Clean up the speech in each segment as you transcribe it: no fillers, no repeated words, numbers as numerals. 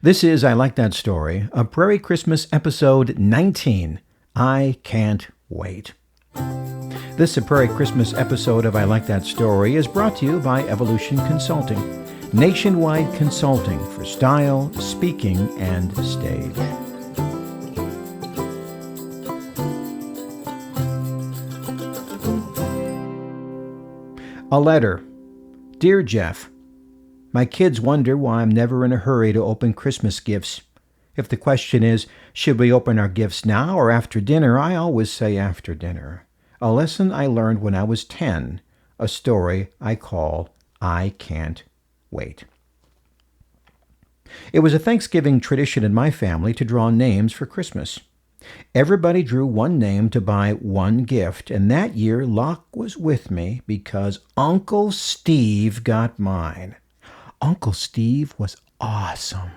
This is I Like That Story, a Prairie Christmas episode 19. I Can't Wait. This A Prairie Christmas episode of I Like That Story is brought to you by Evolution Consulting, nationwide consulting for style, speaking, and stage. A letter. Dear Jeff, my kids wonder why I'm never in a hurry to open Christmas gifts. If the question is, should we open our gifts now or after dinner, I always say after dinner. A lesson I learned when I was 10, a story I call I Can't Wait. It was a Thanksgiving tradition in my family to draw names for Christmas. Everybody drew one name to buy one gift, and that year luck was with me because Uncle Steve got mine. Uncle Steve was awesome.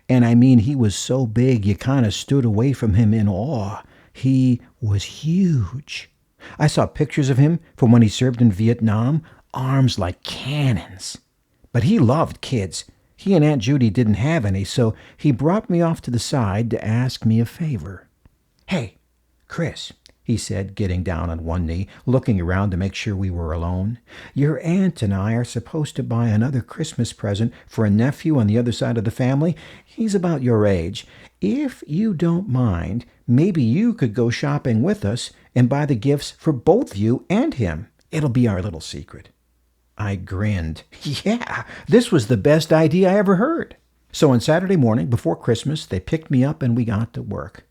And I mean, he was so big you kind of stood away from him in awe. He was huge. I saw pictures of him from when he served in Vietnam, arms like cannons. But he loved kids. He and Aunt Judy didn't have any, so he brought me off to the side to ask me a favor. "Hey, Chris," he said, getting down on one knee, looking around to make sure we were alone. "Your aunt and I are supposed to buy another Christmas present for a nephew on the other side of the family. He's about your age. If you don't mind, maybe you could go shopping with us and buy the gifts for both you and him. It'll be our little secret." I grinned. Yeah, this was the best idea I ever heard. So on Saturday morning before Christmas, they picked me up and we got to work.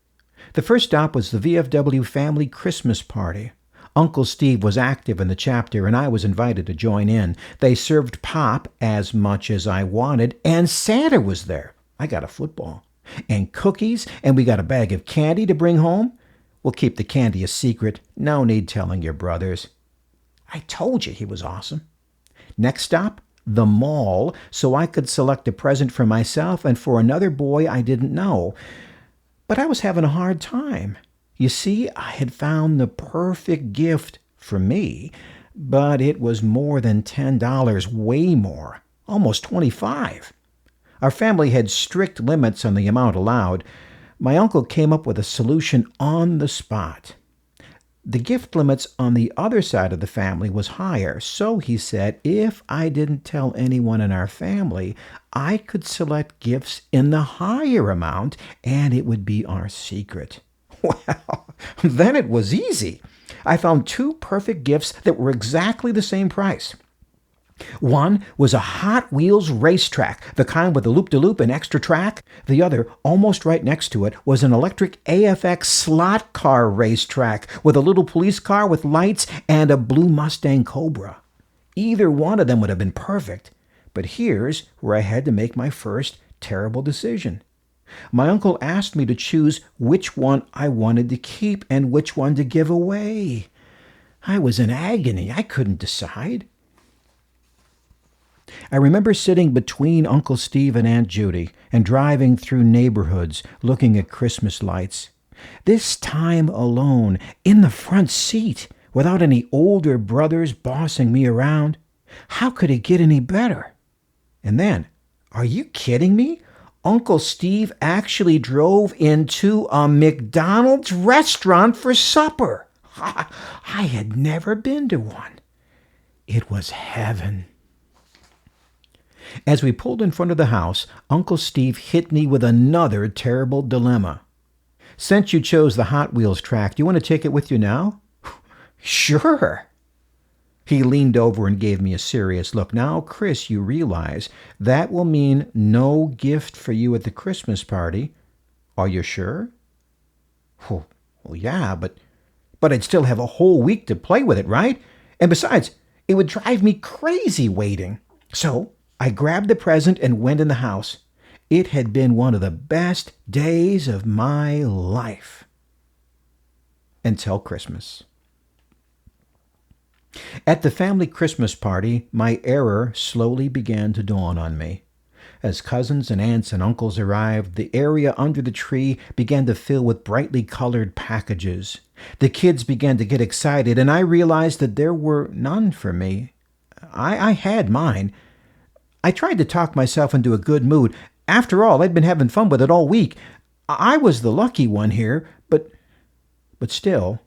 The first stop was the VFW family Christmas party. Uncle Steve was active in the chapter, and I was invited to join in. They served pop as much as I wanted, and Santa was there. I got a football. And cookies, and we got a bag of candy to bring home. We'll keep the candy a secret. No need telling your brothers. I told you he was awesome. Next stop, the mall, so I could select a present for myself and for another boy I didn't know. But I was having a hard time. You see, I had found the perfect gift for me, but it was more than $10, way more, almost $25. Our family had strict limits on the amount allowed. My uncle came up with a solution on the spot. The gift limits on the other side of the family was higher, so he said if I didn't tell anyone in our family, I could select gifts in the higher amount, and it would be our secret. Well, then it was easy. I found two perfect gifts that were exactly the same price. One was a Hot Wheels racetrack, the kind with a loop-de-loop and extra track. The other, almost right next to it, was an electric AFX slot car racetrack with a little police car with lights and a blue Mustang Cobra. Either one of them would have been perfect. But here's where I had to make my first terrible decision. My uncle asked me to choose which one I wanted to keep and which one to give away. I was in agony. I couldn't decide. I remember sitting between Uncle Steve and Aunt Judy and driving through neighborhoods looking at Christmas lights. This time alone, in the front seat, without any older brothers bossing me around. How could it get any better? And then, are you kidding me? Uncle Steve actually drove into a McDonald's restaurant for supper. I had never been to one. It was heaven. As we pulled in front of the house, Uncle Steve hit me with another terrible dilemma. "Since you chose the Hot Wheels track, do you want to take it with you now?" "Sure." He leaned over and gave me a serious look. "Now, Chris, you realize that will mean no gift for you at the Christmas party. Are you sure?" Well, yeah, but I'd still have a whole week to play with it, right? And besides, it would drive me crazy waiting. So I grabbed the present and went in the house. It had been one of the best days of my life. Until Christmas. At the family Christmas party, my error slowly began to dawn on me. As cousins and aunts and uncles arrived, the area under the tree began to fill with brightly colored packages. The kids began to get excited, and I realized that there were none for me. I had mine. I tried to talk myself into a good mood. After all, I'd been having fun with it all week. I was the lucky one here, but still.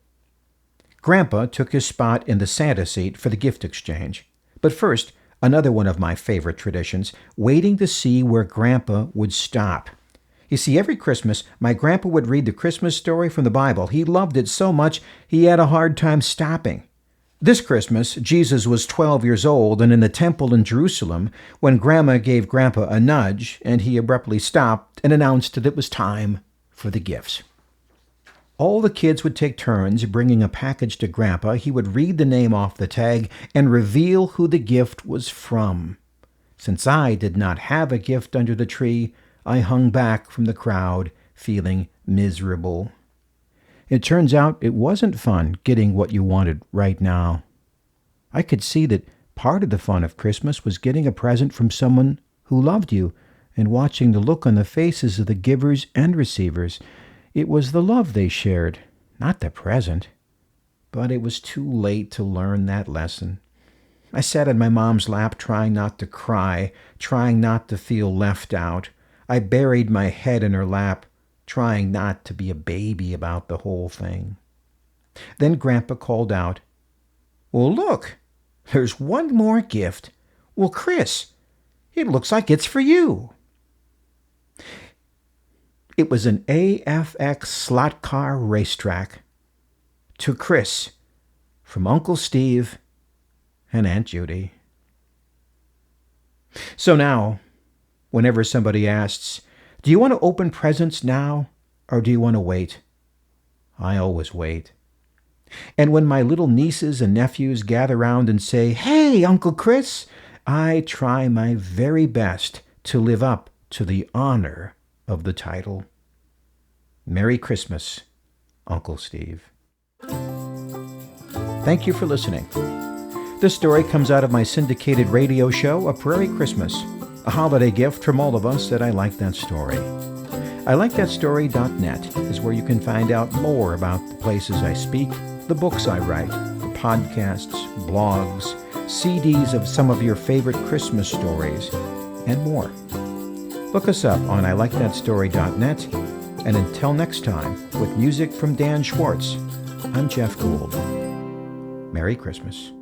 Grandpa took his spot in the Santa seat for the gift exchange. But first, another one of my favorite traditions, waiting to see where Grandpa would stop. You see, every Christmas, my grandpa would read the Christmas story from the Bible. He loved it so much, he had a hard time stopping. This Christmas, Jesus was 12 years old and in the temple in Jerusalem when Grandma gave Grandpa a nudge, and he abruptly stopped and announced that it was time for the gifts. All the kids would take turns bringing a package to Grandpa. He would read the name off the tag and reveal who the gift was from. Since I did not have a gift under the tree, I hung back from the crowd, feeling miserable. It turns out it wasn't fun getting what you wanted right now. I could see that part of the fun of Christmas was getting a present from someone who loved you and watching the look on the faces of the givers and receivers. It was the love they shared, not the present. But it was too late to learn that lesson. I sat in my mom's lap trying not to cry, trying not to feel left out. I buried my head in her lap, trying not to be a baby about the whole thing. Then Grandpa called out, "Well, look, there's one more gift. Well, Chris, it looks like it's for you." It was an AFX slot car racetrack. To Chris, from Uncle Steve and Aunt Judy. So now, whenever somebody asks, "Do you want to open presents now or do you want to wait?" I always wait. And when my little nieces and nephews gather round and say, "Hey, Uncle Chris," I try my very best to live up to the honor of the title. Merry Christmas, Uncle Steve. Thank you for listening. This story comes out of my syndicated radio show, A Prairie Christmas, a holiday gift from all of us at I Like That Story. ILikeThatStory.net is where you can find out more about the places I speak, the books I write, the podcasts, blogs, CDs of some of your favorite Christmas stories, and more. Look us up on ILikeThatStory.net, and until next time, with music from Dan Schwartz, I'm Jeff Gould. Merry Christmas.